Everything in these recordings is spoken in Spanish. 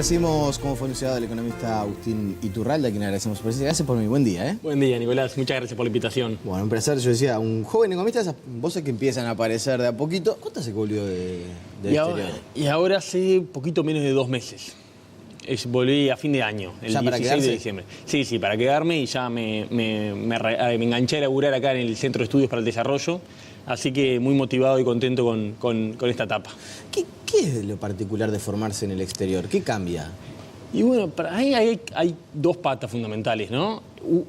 Recibimos como fue anunciado al economista Agustín Iturralde, a quien agradecemos su presencia. Gracias por mi buen día. Buen día, Nicolás. Muchas gracias por la invitación. Bueno, un placer. Yo decía, un joven economista, esas voces que empiezan a aparecer de a poquito. ¿Cuánto se volvió del exterior? Y ahora hace poquito menos de 2 meses. Volví a fin de año, el 16 de diciembre. Sí, para quedarme, y ya me enganché a laburar acá en el Centro de Estudios para el Desarrollo. Así que muy motivado y contento con esta etapa. ¿Qué es lo particular de formarse en el exterior? ¿Qué cambia? Y bueno, para ahí hay 2 patas fundamentales, ¿no?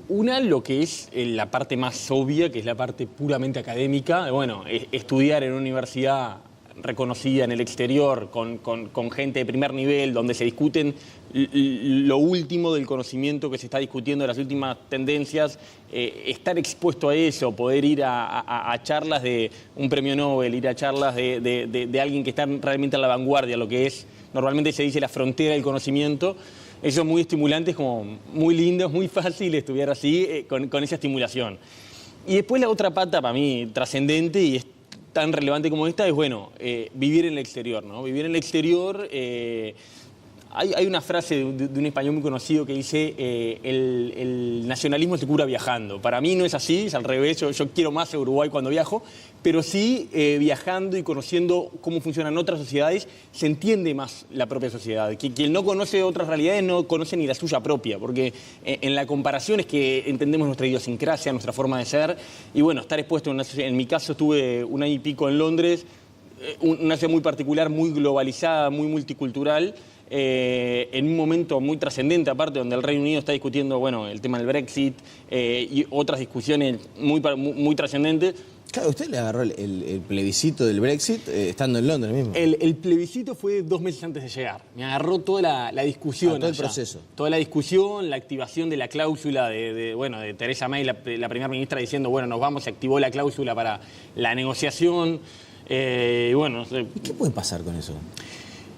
Una, lo que es la parte más obvia, que es la parte puramente académica. Bueno, estudiar en una universidad reconocida en el exterior, con gente de primer nivel, donde se discuten lo último del conocimiento que se está discutiendo, las últimas tendencias, estar expuesto a eso, poder ir a charlas de un premio Nobel, ir a charlas de alguien que está realmente a la vanguardia, lo que es, normalmente se dice la frontera del conocimiento. Eso es muy estimulante, es como muy lindo, es muy fácil estudiar así, con esa estimulación. Y después la otra pata, para mí, trascendente, y es tan relevante como esta, es, bueno, vivir en el exterior, ¿no? Vivir en el exterior, hay una frase de un español muy conocido que dice, el nacionalismo se cura viajando. Para mí no es así, es al revés, yo quiero más a Uruguay cuando viajo, pero sí, viajando y conociendo cómo funcionan otras sociedades, se entiende más la propia sociedad. Quien no conoce otras realidades no conoce ni la suya propia, porque en la comparación es que entendemos nuestra idiosincrasia, nuestra forma de ser, y bueno, estar expuesto en una sociedad. En mi caso estuve 1 año y pico en Londres, una ciudad muy particular, muy globalizada, muy multicultural, en un momento muy trascendente, aparte, donde el Reino Unido está discutiendo, bueno, el tema del Brexit y otras discusiones muy trascendentes. Claro, usted le agarró el plebiscito del Brexit estando en Londres mismo. El plebiscito fue 2 meses antes de llegar. Me agarró toda la discusión. Todo el proceso. Toda la discusión, la activación de la cláusula de Theresa May, la primera ministra, diciendo, bueno, nos vamos, se activó la cláusula para la negociación. Bueno, ¿Y qué puede pasar con eso?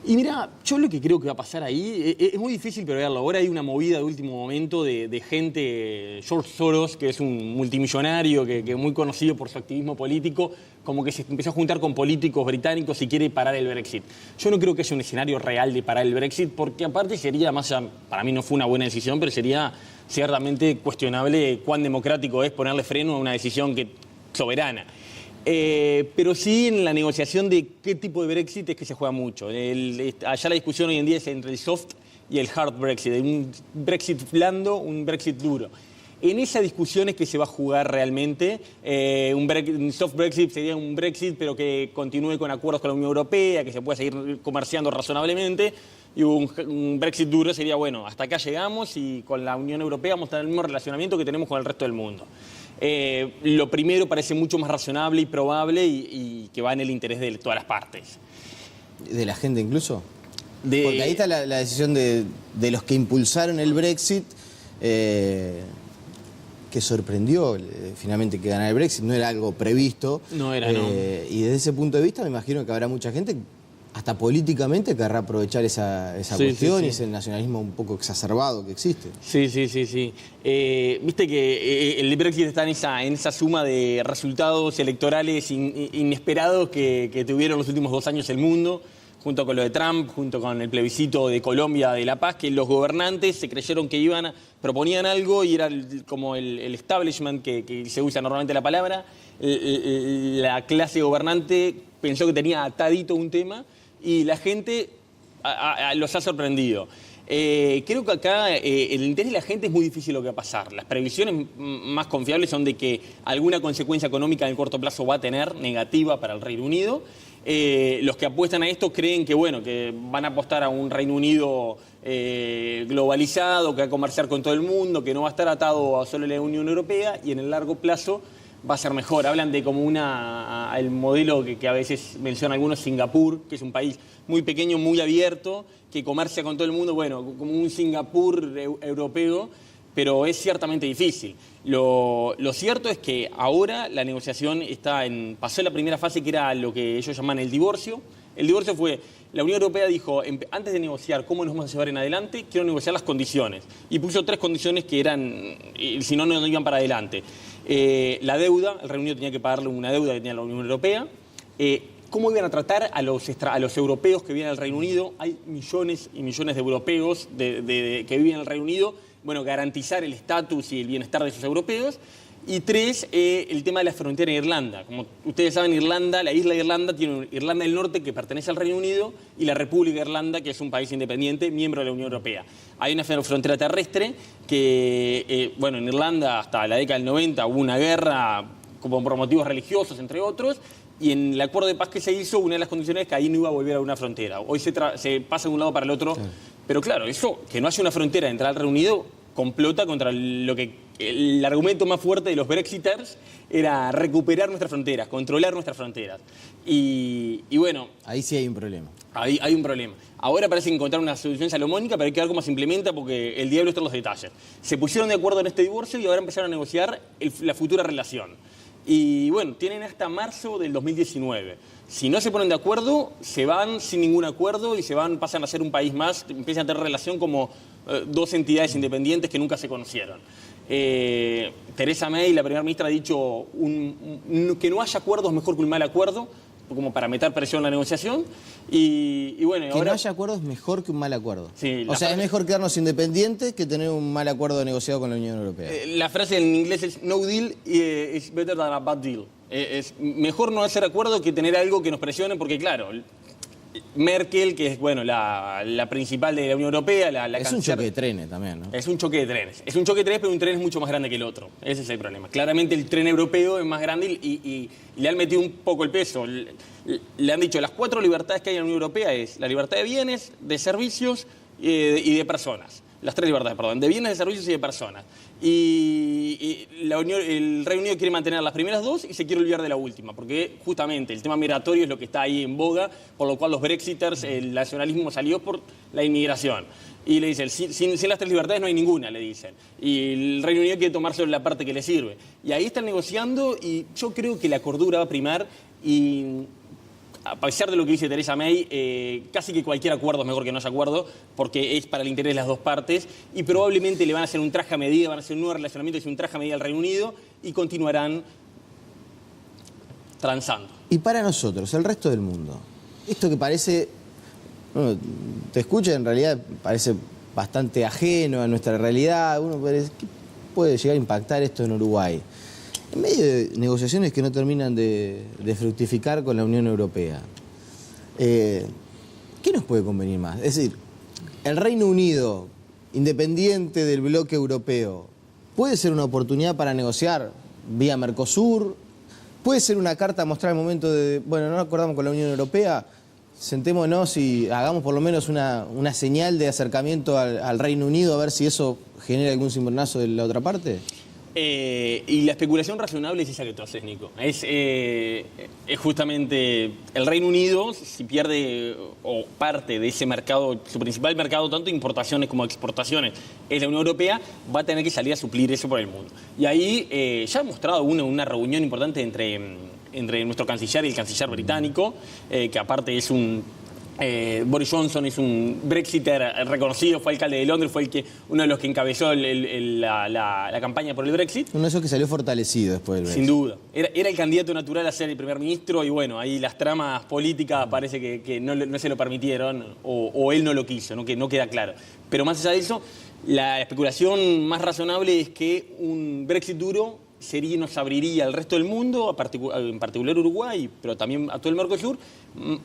Y mira, yo lo que creo que va a pasar ahí, es muy difícil preverlo. Ahora hay una movida de último momento de gente, George Soros, que es un multimillonario, que es muy conocido por su activismo político, como que se empezó a juntar con políticos británicos y quiere parar el Brexit. Yo no creo que haya un escenario real de parar el Brexit, porque aparte sería, más allá, para mí no fue una buena decisión, pero sería ciertamente cuestionable cuán democrático es ponerle freno a una decisión soberana. Pero sí en la negociación de qué tipo de Brexit es que se juega mucho. Allá la discusión hoy en día es entre el soft y el hard Brexit, un Brexit blando, un Brexit duro. En esa discusión es que se va a jugar realmente. Un soft Brexit sería un Brexit, pero que continúe con acuerdos con la Unión Europea, que se pueda seguir comerciando razonablemente. Y un Brexit duro sería, bueno, hasta acá llegamos y con la Unión Europea vamos a tener el mismo relacionamiento que tenemos con el resto del mundo. Lo primero parece mucho más razonable y probable y que va en el interés de todas las partes. ¿De la gente incluso? Porque ahí está la decisión de los que impulsaron el Brexit, que sorprendió finalmente que ganara el Brexit. No era algo previsto. No era, no. Y desde ese punto de vista me imagino que habrá mucha gente, hasta políticamente, querrá aprovechar esa cuestión y ese nacionalismo un poco exacerbado que existe. Sí. Viste que el Brexit está en esa suma de resultados electorales inesperados que tuvieron los últimos 2 años el mundo, junto con lo de Trump, junto con el plebiscito de Colombia de la paz, que los gobernantes se creyeron que proponían algo y era como el establishment, que se usa normalmente la palabra, la clase gobernante pensó que tenía atadito un tema, y la gente los ha sorprendido. Creo que acá el interés de la gente es muy difícil lo que va a pasar. Las previsiones más confiables son de que alguna consecuencia económica en el corto plazo va a tener, negativa para el Reino Unido. Los que apuestan a esto creen que, bueno, que van a apostar a un Reino Unido globalizado, que va a comerciar con todo el mundo, que no va a estar atado a solo la Unión Europea, y en el largo plazo va a ser mejor. Hablan de como el modelo que a veces mencionan algunos, Singapur, que es un país muy pequeño, muy abierto, que comercia con todo el mundo, bueno, como un Singapur europeo, pero es ciertamente difícil. Lo cierto es que ahora la negociación pasó la primera fase, que era lo que ellos llaman el divorcio. El divorcio fue, la Unión Europea dijo, antes de negociar cómo nos vamos a llevar en adelante, quiero negociar las condiciones. Y puso 3 condiciones que eran, si no, no iban para adelante. La deuda, el Reino Unido tenía que pagarle una deuda que tenía la Unión Europea. cómo iban a tratar a los europeos que viven en el Reino Unido. Hay millones y millones de europeos que viven en el Reino Unido. Bueno, garantizar el estatus y el bienestar de esos europeos. Y 3, el tema de la frontera en Irlanda. Como ustedes saben, Irlanda, la isla de Irlanda, tiene Irlanda del Norte, que pertenece al Reino Unido, y la República de Irlanda, que es un país independiente, miembro de la Unión Europea. Hay una frontera terrestre que, bueno, en Irlanda hasta la década del 90 hubo una guerra como por motivos religiosos, entre otros, y en el acuerdo de paz que se hizo, una de las condiciones es que ahí no iba a volver a una frontera. Hoy se pasa de un lado para el otro. Sí. Pero claro, eso, que no haya una frontera de entrada al Reino Unido, complota contra lo que el argumento más fuerte de los Brexiters era recuperar nuestras fronteras, controlar nuestras fronteras. Y bueno... Ahí sí hay un problema. Hay un problema. Ahora parece encontrar una solución salomónica, pero hay que ver cómo se implementa porque el diablo está en los detalles. Se pusieron de acuerdo en este divorcio y ahora empezaron a negociar la futura relación. Y bueno, tienen hasta marzo del 2019. Si no se ponen de acuerdo, se van sin ningún acuerdo y pasan a ser un país más, empiezan a tener relación como dos entidades independientes que nunca se conocieron. Theresa May, la primera ministra, ha dicho que no haya acuerdos mejor que un mal acuerdo, como para meter presión en la negociación. Y bueno, que ahora... no haya acuerdos es mejor que un mal acuerdo. Sí, o sea, es mejor quedarnos independientes que tener un mal acuerdo negociado con la Unión Europea. La frase en inglés es no deal is better than a bad deal. Es mejor no hacer acuerdo que tener algo que nos presione, porque claro, Merkel, que es bueno la principal de la Unión Europea, es un choque de trenes también, ¿no? Es un choque de trenes. Es un choque de trenes, pero un tren es mucho más grande que el otro. Ese es el problema. Claramente el tren europeo es más grande y le han metido un poco el peso. Le han dicho, las 4 libertades que hay en la Unión Europea es la libertad de bienes, de servicios y de personas. Las 3 libertades, perdón, de bienes, de servicios y de personas. Y el Reino Unido quiere mantener las primeras 2 y se quiere olvidar de la última, porque justamente el tema migratorio es lo que está ahí en boga, por lo cual los Brexiters, el nacionalismo salió por la inmigración. Y le dicen, sin las 3 libertades no hay ninguna, le dicen. Y el Reino Unido quiere tomar solo la parte que le sirve. Y ahí están negociando y yo creo que la cordura va a primar y... A pesar de lo que dice Theresa May, casi que cualquier acuerdo es mejor que no haya acuerdo, porque es para el interés de las dos partes, y probablemente le van a hacer un traje a medida, van a hacer un nuevo relacionamiento, es un traje a medida al Reino Unido, y continuarán transando. Y para nosotros, el resto del mundo, esto que parece, bueno, te escucha, en realidad parece bastante ajeno a nuestra realidad, uno puede llegar a impactar esto en Uruguay. En medio de negociaciones que no terminan de fructificar con la Unión Europea, ¿qué nos puede convenir más? Es decir, el Reino Unido, independiente del bloque europeo, ¿puede ser una oportunidad para negociar vía Mercosur? ¿Puede ser una carta a mostrar el momento de, bueno, no nos acordamos con la Unión Europea, sentémonos y hagamos por lo menos una señal de acercamiento al Reino Unido a ver si eso genera algún cimbronazo de la otra parte? Y la especulación razonable es esa que tú haces, Nico. Es justamente el Reino Unido, si pierde o parte de ese mercado, su principal mercado, tanto importaciones como exportaciones, es la Unión Europea, va a tener que salir a suplir eso por el mundo. Y ahí ya ha mostrado una reunión importante entre nuestro canciller y el canciller británico, que aparte es Boris Johnson es un Brexiter reconocido, fue alcalde de Londres, fue uno de los que encabezó la campaña por el Brexit. Uno de esos que salió fortalecido después del Brexit. Sin duda. Era el candidato natural a ser el primer ministro y bueno, ahí las tramas políticas parece que no se lo permitieron o él no lo quiso, ¿no? Que no queda claro. Pero más allá de eso, la especulación más razonable es que un Brexit duro nos abriría al resto del mundo, en particular Uruguay, pero también a todo el Mercosur,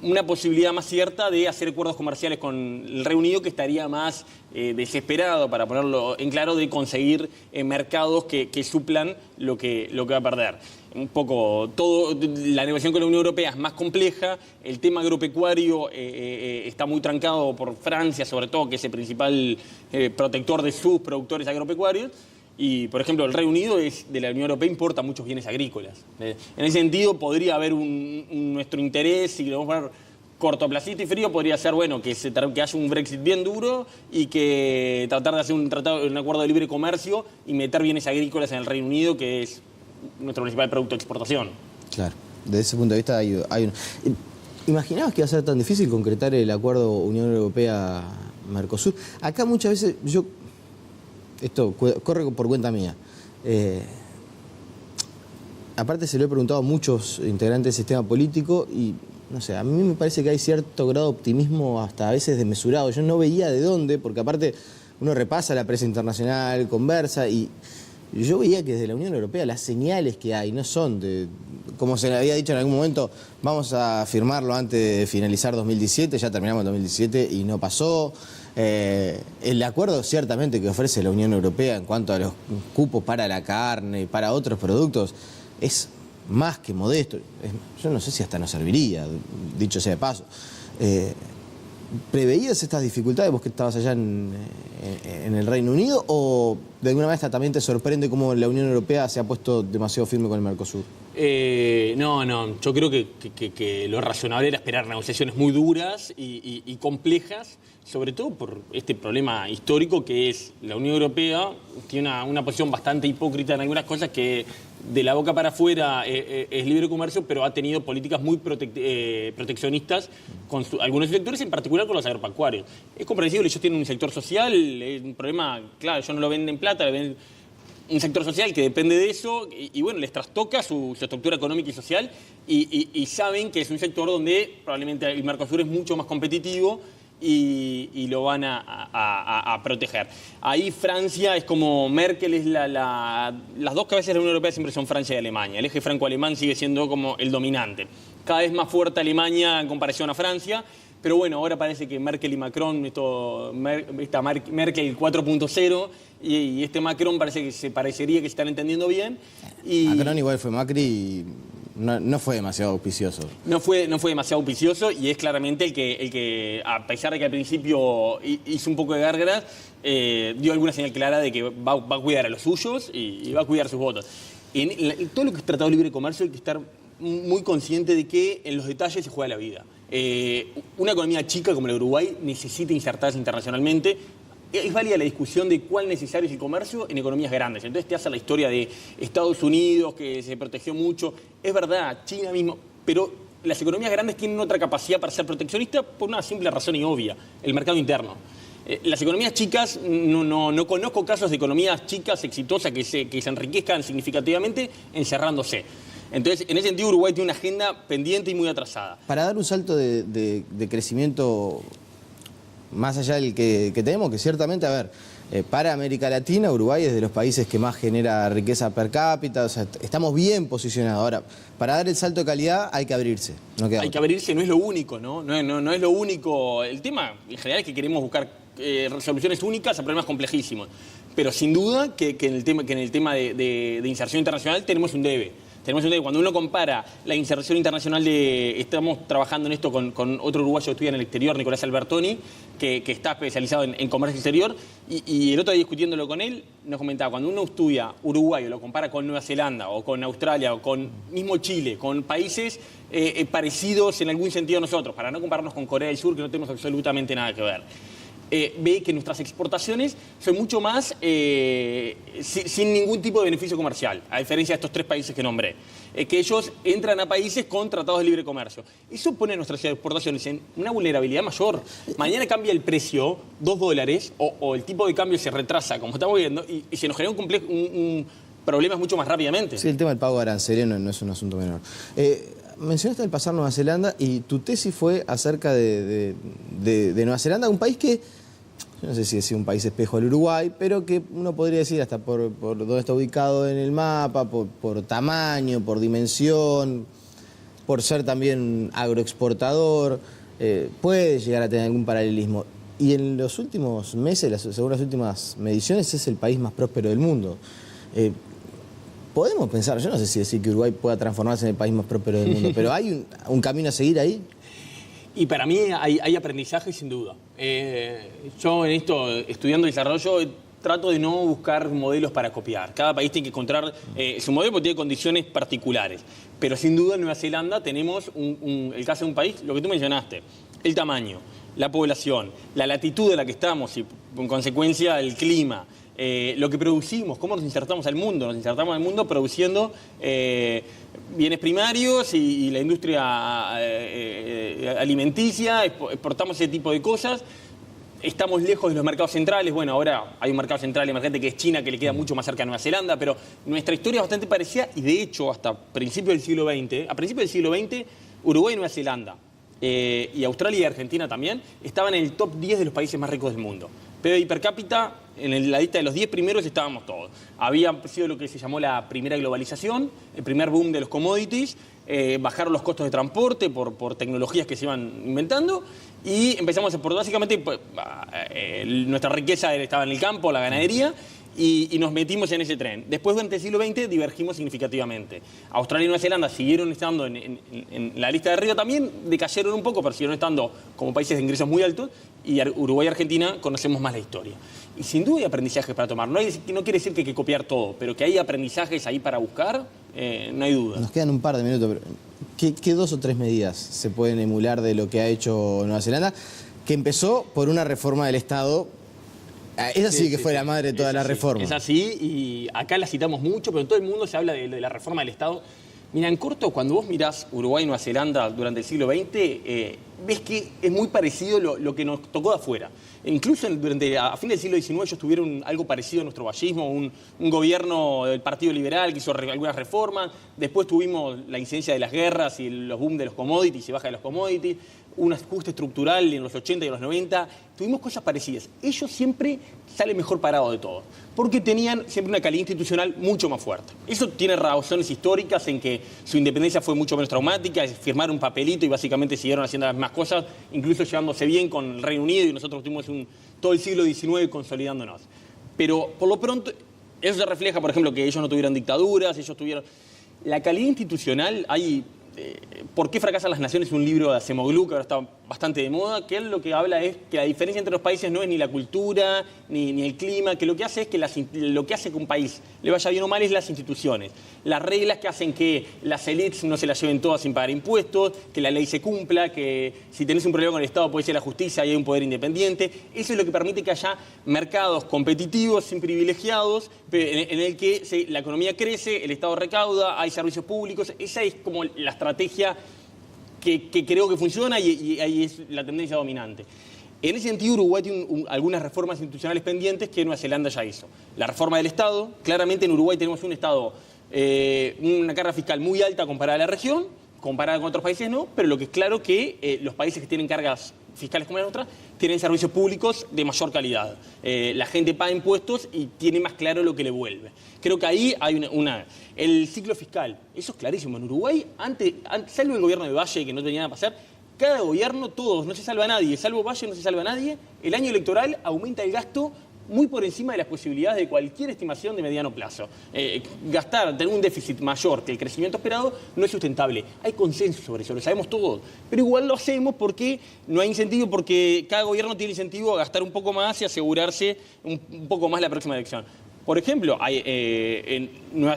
una posibilidad más cierta de hacer acuerdos comerciales con el Reino Unido, que estaría más desesperado, para ponerlo en claro, de conseguir mercados que suplan lo que va a perder. Un poco la negociación con la Unión Europea es más compleja, el tema agropecuario está muy trancado por Francia, sobre todo, que es el principal protector de sus productores agropecuarios. Y, por ejemplo, el Reino Unido de la Unión Europea importa muchos bienes agrícolas. En ese sentido, podría haber nuestro interés, si queremos poner cortoplacista y frío, podría ser bueno que haya un Brexit bien duro y que tratar de hacer un acuerdo de libre comercio y meter bienes agrícolas en el Reino Unido, que es nuestro principal producto de exportación. Claro, desde ese punto de vista hay un... ¿Imaginabas que iba a ser tan difícil concretar el acuerdo Unión Europea-Mercosur? Acá muchas veces esto corre por cuenta mía. Aparte se lo he preguntado a muchos integrantes del sistema político y no sé, a mí me parece que hay cierto grado de optimismo hasta a veces desmesurado. Yo no veía de dónde, porque aparte uno repasa la prensa internacional, conversa, y yo veía que desde la Unión Europea las señales que hay no son de, como se le había dicho en algún momento, vamos a firmarlo antes de finalizar 2017, ya terminamos en 2017 y no pasó. El acuerdo ciertamente que ofrece la Unión Europea en cuanto a los cupos para la carne y para otros productos es más que modesto. Yo no sé si hasta nos serviría, dicho sea de paso. ¿Preveías estas dificultades vos que estabas allá en el Reino Unido o de alguna manera también te sorprende cómo la Unión Europea se ha puesto demasiado firme con el Mercosur? No, yo creo que lo razonable era esperar negociaciones muy duras y complejas, sobre todo por este problema histórico que es la Unión Europea tiene una posición bastante hipócrita en algunas cosas que de la boca para afuera es libre comercio, pero ha tenido políticas muy proteccionistas con algunos sectores, en particular con los agropecuarios. Es comprensible, ellos tienen un sector social, un problema, claro, ellos no lo venden en plata, lo venden un sector social que depende de eso y bueno, les trastoca su estructura económica y social y saben que es un sector donde probablemente el Mercosur es mucho más competitivo y lo van a proteger. Ahí Francia es como Merkel, es las dos cabezas de la Unión Europea siempre son Francia y Alemania. El eje franco-alemán sigue siendo como el dominante. Cada vez más fuerte Alemania en comparación a Francia, pero bueno, ahora parece que Merkel y Macron, esta Merkel 4.0 y este Macron parecería que se están entendiendo bien. Macron igual fue Macri y no fue demasiado auspicioso. No fue demasiado auspicioso y es claramente el que a pesar de que al principio hizo un poco de gárgaras, dio alguna señal clara de que va a cuidar a los suyos y va a cuidar sus votos. En todo lo que es tratado de libre comercio hay que estar muy consciente de que en los detalles se juega la vida. Una economía chica como la de Uruguay necesita insertarse internacionalmente. Es válida la discusión de cuál necesario es el comercio en economías grandes. Entonces te hace la historia de Estados Unidos, que se protegió mucho. Es verdad, China mismo, pero las economías grandes tienen otra capacidad para ser proteccionistas por una simple razón y obvia, el mercado interno. Las economías chicas, no conozco casos de economías chicas exitosas que se enriquezcan significativamente encerrándose. Entonces, en ese sentido, Uruguay tiene una agenda pendiente y muy atrasada. Para dar un salto de crecimiento más allá del que tenemos, que ciertamente, a ver, para América Latina, Uruguay es de los países que más genera riqueza per cápita, o sea, estamos bien posicionados. Ahora, para dar el salto de calidad hay que abrirse. Hay que abrirse, no es lo único, ¿no? No es lo único. El tema, en general, es que queremos buscar resoluciones únicas a problemas complejísimos. Pero sin duda que en el tema de inserción internacional tenemos un debe. Cuando uno compara la inserción internacional estamos trabajando en esto con otro uruguayo que estudia en el exterior, Nicolás Albertoni, que está especializado en comercio exterior, y el otro día discutiéndolo con él, nos comentaba, cuando uno estudia Uruguay o lo compara con Nueva Zelanda o con Australia o con mismo Chile, con países parecidos en algún sentido a nosotros, para no compararnos con Corea del Sur, que no tenemos absolutamente nada que ver. Ve que nuestras exportaciones son mucho más sin ningún tipo de beneficio comercial, a diferencia de estos tres países que nombré. Que ellos entran a países con tratados de libre comercio. Eso pone nuestras exportaciones en una vulnerabilidad mayor. Mañana cambia el precio, $2, o el tipo de cambio se retrasa, como estamos viendo, y se nos genera un problema mucho más rápidamente. Sí, el tema del pago de aranceles no es un asunto menor. Mencionaste el pasar Nueva Zelanda y tu tesis fue acerca de Nueva Zelanda, un país que, no sé si es un país espejo del Uruguay, pero que uno podría decir hasta por dónde está ubicado en el mapa, por tamaño, por dimensión, por ser también agroexportador, puede llegar a tener algún paralelismo. Y en los últimos meses, según las últimas mediciones, es el país más próspero del mundo. Podemos pensar, yo no sé si decir que Uruguay pueda transformarse en el país más próspero del mundo, pero ¿hay un camino a seguir ahí? Y para mí hay aprendizaje sin duda. Yo en esto, estudiando desarrollo, trato de no buscar modelos para copiar. Cada país tiene que encontrar su modelo porque tiene condiciones particulares. Pero sin duda en Nueva Zelanda tenemos el caso de un país, lo que tú mencionaste, el tamaño, la población, la latitud en la que estamos y en consecuencia el clima. Lo que producimos, cómo nos insertamos al mundo. Nos insertamos al mundo produciendo bienes primarios y la industria alimenticia, exportamos ese tipo de cosas. Estamos lejos de los mercados centrales. Bueno, ahora hay un mercado central emergente que es China, que le queda mucho más cerca a Nueva Zelanda, pero nuestra historia es bastante parecida y de hecho hasta principios del siglo XX, a principios del siglo XX Uruguay y Nueva Zelanda, y Australia y Argentina también, estaban en el top 10 de los países más ricos del mundo. PBI per cápita, en la lista de los 10 primeros estábamos todos. Había sido lo que se llamó la primera globalización, el primer boom de los commodities, bajaron los costos de transporte por tecnologías que se iban inventando y empezamos por básicamente, pues, nuestra riqueza estaba en el campo, la ganadería, y nos metimos en ese tren. Después, durante el siglo XX, divergimos significativamente. Australia y Nueva Zelanda siguieron estando en la lista de arriba también, decayeron un poco, pero siguieron estando como países de ingresos muy altos, y Uruguay y Argentina conocemos más la historia. Y sin duda hay aprendizajes para tomar. No quiere decir que hay que copiar todo, pero que hay aprendizajes ahí para buscar, no hay duda. Nos quedan un par de minutos, pero ¿qué 2 o 3 medidas se pueden emular de lo que ha hecho Nueva Zelanda? Que empezó por una reforma del Estado. Esa sí que fue la madre de toda la reforma. Es así, y acá la citamos mucho, pero en todo el mundo se habla de la reforma del Estado. Mira, en corto, cuando vos mirás Uruguay y Nueva Zelanda durante el siglo XX, ves que es muy parecido lo que nos tocó de afuera. Incluso a fin del siglo XIX ellos tuvieron algo parecido a nuestro vallismo, un gobierno del Partido Liberal que hizo algunas reformas, después tuvimos la incidencia de las guerras y los boom de los commodities y baja de los commodities, un ajuste estructural en los 80 y en los 90, tuvimos cosas parecidas. Ellos siempre salen mejor parados de todo, porque tenían siempre una calidad institucional mucho más fuerte. Eso tiene razones históricas en que su independencia fue mucho menos traumática, firmaron un papelito y básicamente siguieron haciendo las mismas cosas, incluso llevándose bien con el Reino Unido, y nosotros tuvimos todo el siglo XIX consolidándonos. Pero por lo pronto, eso se refleja, por ejemplo, que ellos no tuvieron dictaduras, ellos tuvieron... La calidad institucional, hay... ¿Por qué fracasan las naciones? Un libro de Acemoglu, que ahora está bastante de moda, que él lo que habla es que la diferencia entre los países no es ni la cultura, ni el clima, que lo que hace es que lo que hace que un país le vaya bien o mal es las instituciones. Las reglas que hacen que las élites no se las lleven todas sin pagar impuestos, que la ley se cumpla, que si tenés un problema con el Estado puede ser la justicia y hay un poder independiente. Eso es lo que permite que haya mercados competitivos, sin privilegiados, en el que la economía crece, el Estado recauda, hay servicios públicos. Esa es como la estrategia que creo que funciona y ahí es la tendencia dominante. En ese sentido, Uruguay tiene algunas reformas institucionales pendientes que Nueva Zelanda ya hizo. La reforma del Estado. Claramente en Uruguay tenemos un Estado, una carga fiscal muy alta comparada a la región, comparada con otros países no, pero lo que es claro que los países que tienen cargas fiscales como la nuestra tienen servicios públicos de mayor calidad. La gente paga impuestos y tiene más claro lo que le vuelve. Creo que ahí hay el ciclo fiscal, eso es clarísimo. En Uruguay, salvo el gobierno de Valle, que no tenía nada que pasar, cada gobierno, todos, no se salva a nadie, salvo Valle no se salva a nadie, el año electoral aumenta el gasto muy por encima de las posibilidades de cualquier estimación de mediano plazo. Tener un déficit mayor que el crecimiento esperado no es sustentable. Hay consenso sobre eso, lo sabemos todos. Pero igual lo hacemos porque no hay incentivo, porque cada gobierno tiene incentivo a gastar un poco más y asegurarse un poco más la próxima elección. Por ejemplo,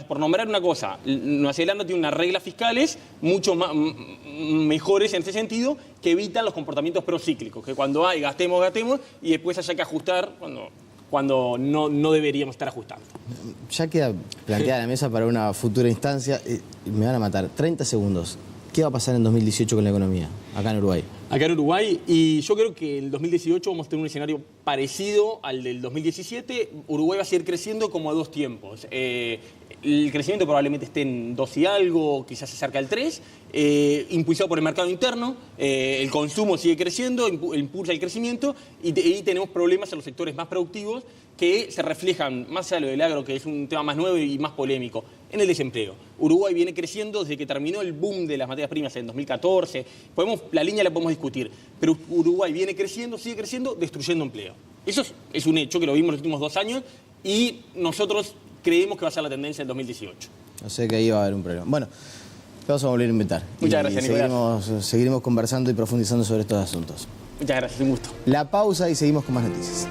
por nombrar una cosa, Nueva Zelanda tiene unas reglas fiscales mucho mejores en ese sentido, que evitan los comportamientos procíclicos, que cuando hay gastemos y después haya que ajustar cuando no deberíamos estar ajustando. Ya queda planteada la mesa para una futura instancia. Me van a matar. 30 segundos. ¿Qué va a pasar en 2018 con la economía, acá en Uruguay? Acá en Uruguay, y yo creo que en el 2018 vamos a tener un escenario parecido al del 2017. Uruguay va a seguir creciendo como a dos tiempos. El crecimiento probablemente esté en 2 y algo, quizás se acerca al 3, impulsado por el mercado interno. El consumo sigue creciendo, impulsa el crecimiento, y tenemos problemas en los sectores más productivos que se reflejan, más allá de lo del agro, que es un tema más nuevo y más polémico, en el desempleo. Uruguay viene creciendo desde que terminó el boom de las materias primas en 2014. La línea la podemos discutir, pero Uruguay viene creciendo, sigue creciendo, destruyendo empleo. Eso es un hecho que lo vimos en los últimos 2 años y nosotros creemos que va a ser la tendencia en 2018. O sea que ahí va a haber un problema. Bueno, vamos a volver a invitar. Muchas gracias, Nicolás. Seguiremos conversando y profundizando sobre estos asuntos. Muchas gracias, un gusto. La pausa y seguimos con más noticias.